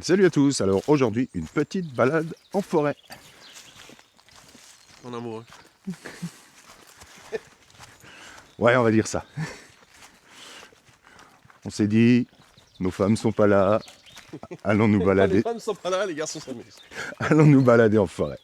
Salut à tous, alors aujourd'hui une petite balade en forêt. En amoureux. Ouais, on va dire ça. On s'est dit, nos femmes sont pas là, allons nous Les balader, femmes sont pas là, les garçons s'amusent. allons nous balader en forêt.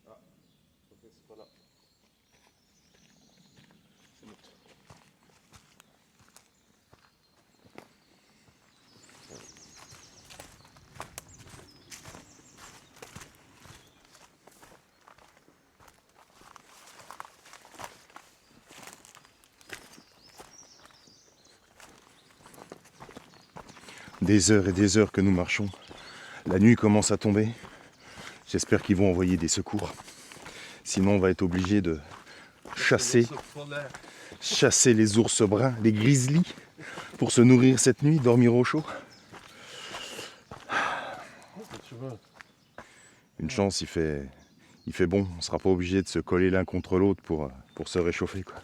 Ah, ok, c'est pas là. C'est l'autre. Des heures et des heures que nous marchons. La nuit commence à tomber. J'espère qu'ils vont envoyer des secours. Sinon on va être obligé de chasser les ours bruns, les grizzlies, pour se nourrir cette nuit, dormir au chaud. Une chance, il fait bon. On ne sera pas obligé de se coller l'un contre l'autre pour se réchauffer, quoi.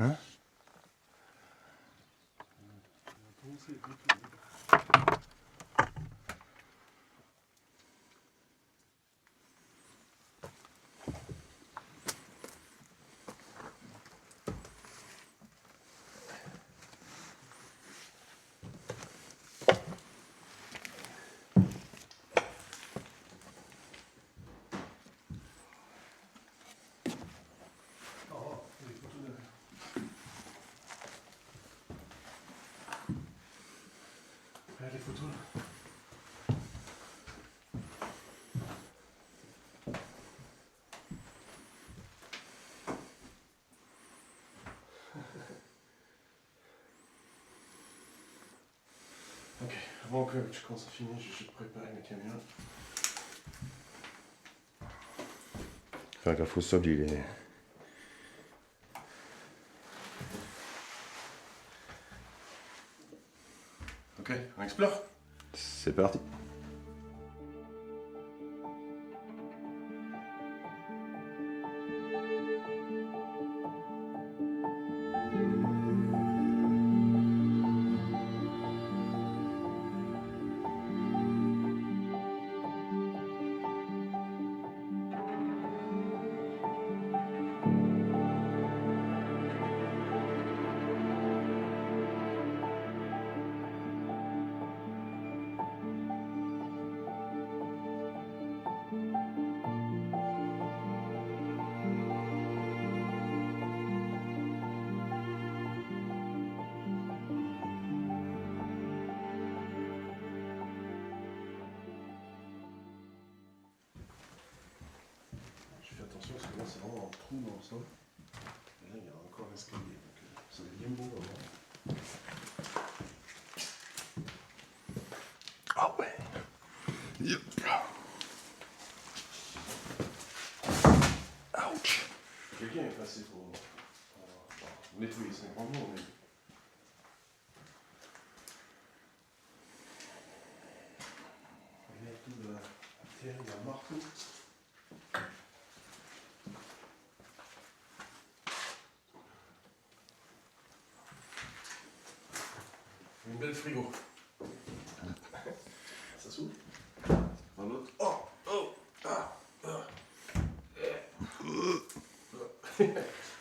Hein ? Les photos là. Ok, avant que tu commences à filmer, je vais juste préparer ma caméra. Faire gaffe au sol, il est... Ok, on explore. C'est parti. Je fais attention parce que là c'est vraiment un trou dans le sol. Et là il y a encore un escalier, donc ça devient beau vraiment. Ah ouais. Yep. Ouch. Quelqu'un est passé pour nettoyer ses grands mots, mais... Regarde tout de la terre, il y a un marteau. Une belle frigo. Ça s'ouvre. Dans l'autre. Oh, oh, ah, ah.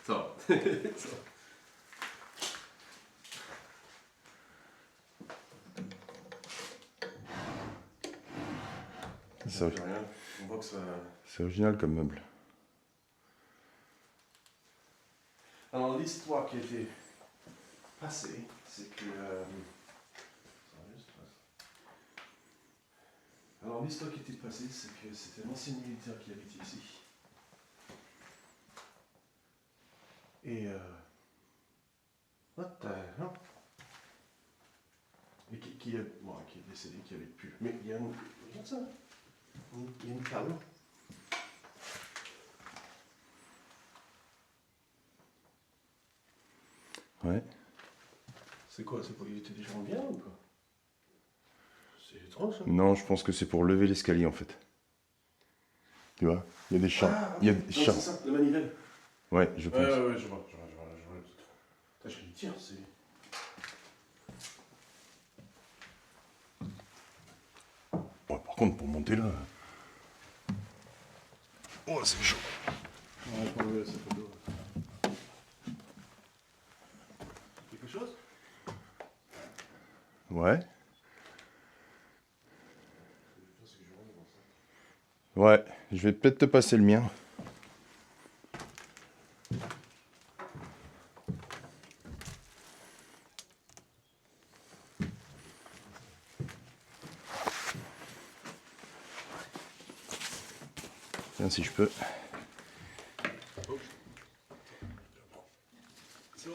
Ça va. Ça va. c'est fait rien. On voit que ça... original comme meuble. Alors l'histoire qui était passée, c'est que... Alors l'histoire qui était passée, c'est que c'était un ancien militaire qui habitait ici. Et what the hell? Et qui est décédé, qui avait plus. Mais il y a une... Regarde ça. Il y a une table. Ouais. C'est quoi? C'est pour il était déjà en bien ou quoi? C'est étrange ça. Non, je pense que c'est pour lever l'escalier en fait. Tu vois, il y a des chats. Ah, Il y a non, des c'est chats. ça, la manivelle. Ouais, je pense. Ouais, je vois. Putain, je me dis, tiens, c'est... Bon, par contre, pour monter là. Oh, c'est chaud. Ouais, pas mal, cette photo. Quelque chose? Ouais. Ouais, je vais peut-être te passer le mien. Tiens, si je peux. C'est bon.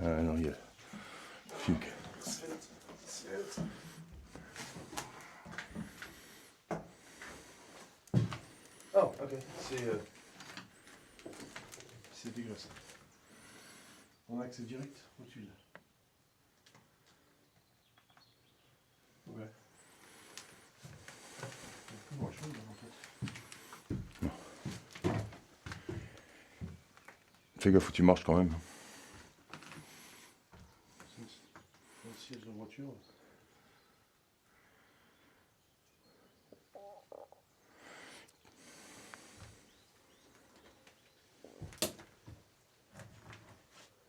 Ah non, il y a fugue. Oh, ok. C'est dégueulasse. On a accès direct au tuile. Ouais. Il y a plus grand chose en fait. Fais gaffe où tu marches quand même. C'est un siège de voiture.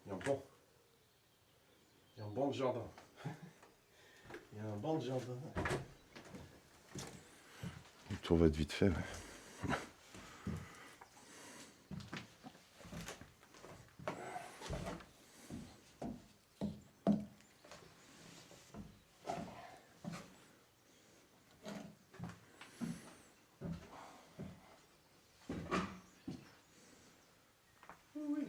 Il y a un banc. Il y a un banc de jardin. Il y a un banc de jardin. Le tour va être vite fait. Ouais. Oui.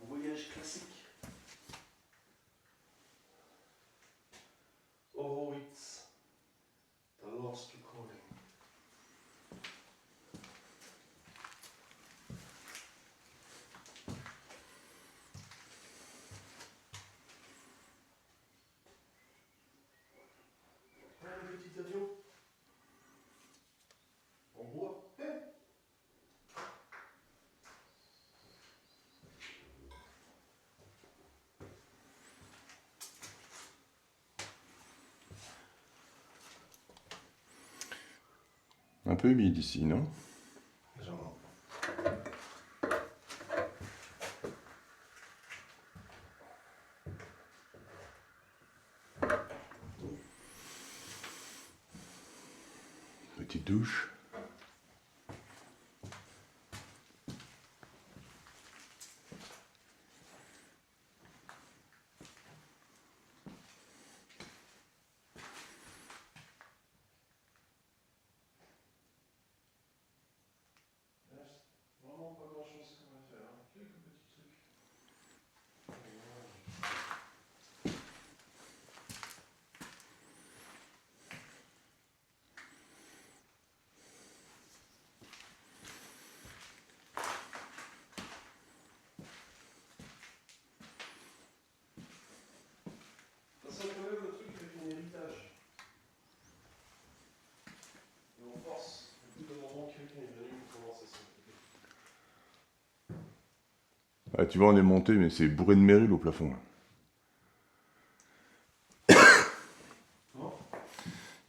Un voyage classique. Horowitz, The Lost Recording. Un petit avion en bois. Un peu humide ici, non? Légèrement. Petite douche. Vraiment pas grand chose qu'on va faire. Hein. Quelques petits trucs. Ah, tu vois, on est monté, mais c'est bourré de mérules au plafond. Là. Non.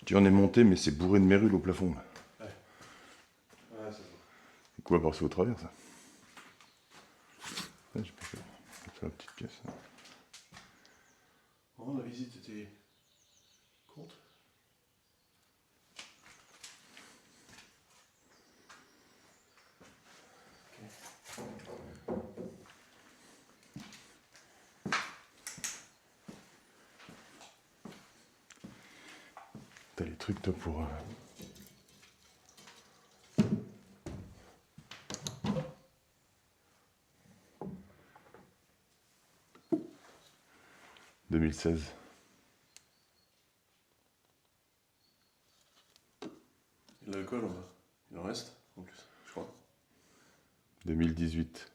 Tu vois, on est monté, mais c'est bourré de mérules au plafond. Là. Ouais, ça se voit. C'est quoi passer au travers, ça? Ouais, j'ai pas fait. C'est la petite pièce. Là. Oh, la visite était courte. T'as les trucs, toi, pour... 2016. Il a quoi là? Il en reste en plus, je crois. 2018.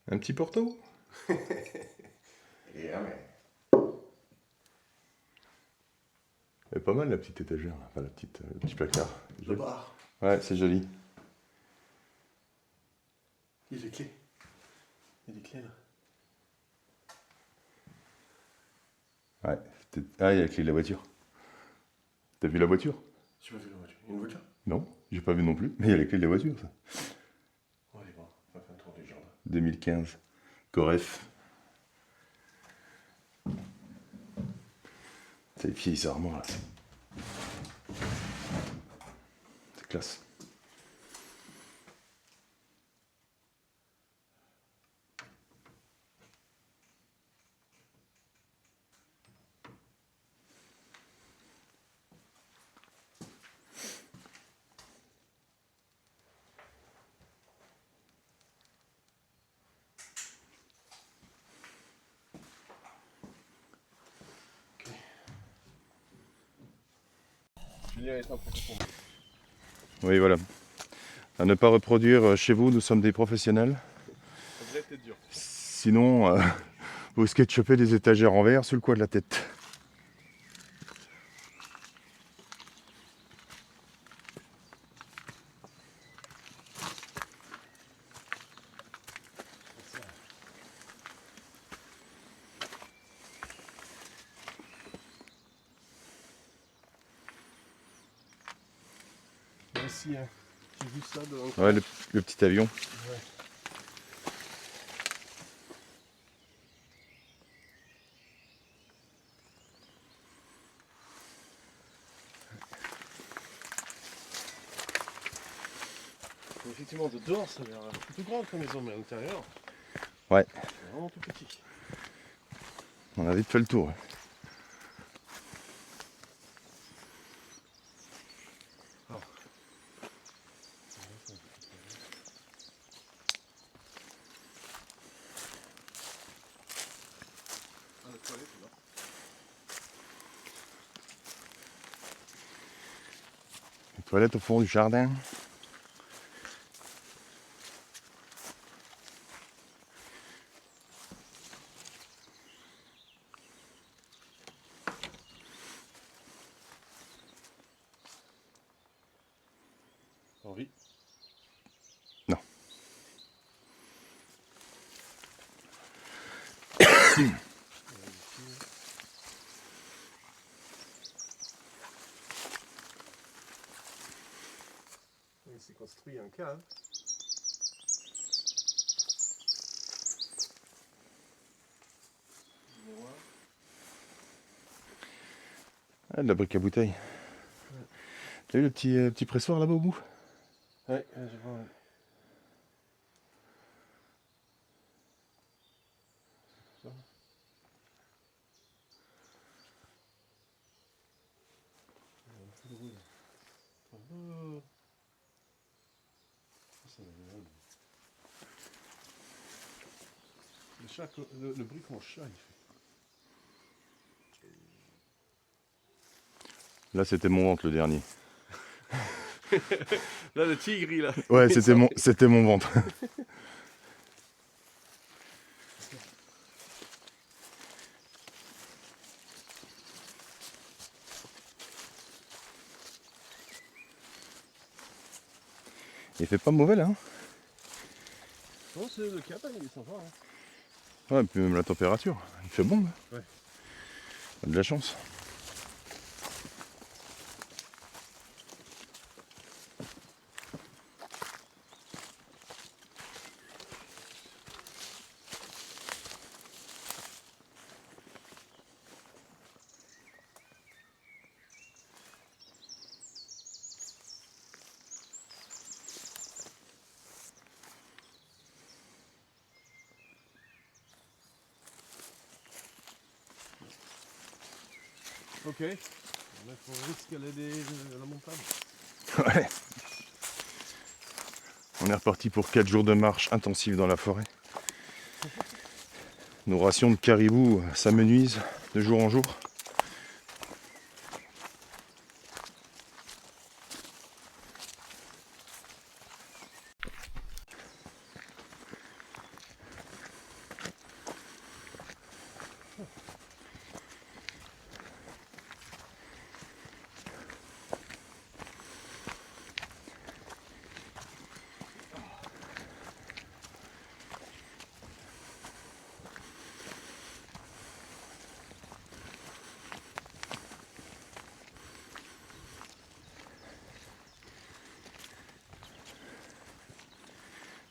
Un petit porto? Et ah, mais. Elle est pas mal la petite étagère, là. Enfin le petit placard. Le bar. Ouais, c'est joli. Il y a des clés. Il y a des clés là. Ouais. Ah, il y a la clé de la voiture. T'as vu la voiture? J'ai pas vu la voiture. Il y a une voiture? Non, j'ai pas vu non plus. Mais il y a la clé de la voiture, ça. Ouais, bon, on va faire un tour du jardin. 2015. Coref. C'est les vieilles armoires, là. C'est classe. Julien est un professionnel. Oui, voilà. À ne pas reproduire chez vous, nous sommes des professionnels. Ça devrait être dur. Sinon, vous risquez de choper des étagères en verre sous le coin de la tête. Merci, hein. J'ai vu ça de. Ouais, le petit avion. Ouais. Effectivement, de dehors, ça a l'air plutôt grand comme maison, mais à l'intérieur, Ouais, c'est vraiment tout petit. on a vite fait le tour. Ouais. Ah, la toilette, là. Les toilettes au fond du jardin. Henri. Non. Il s'est construit un cave. Ah, de la brique à bouteille. T'as vu le petit pressoir là-bas au bout? Ouais, je vois. Ouais. Ça. Il y a un peu de bruit, là. Ça va bien. Le chat, le bruit que mon chat il fait. Là, c'était mon ventre le dernier. Là, le tigre, là. Ouais, c'était mon ventre. Il fait pas mauvais là. Hein. Non, c'est le cap, il est sympa. Hein. Ouais, puis même la température, il fait bon. Là. Ouais. On a de la chance. Ok. Il faut escalader la montagne. Ouais. On est reparti pour 4 jours de marche intensive dans la forêt. Nos rations de caribou s'amenuisent de jour en jour.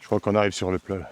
Je crois qu'on arrive sur le plat. Là.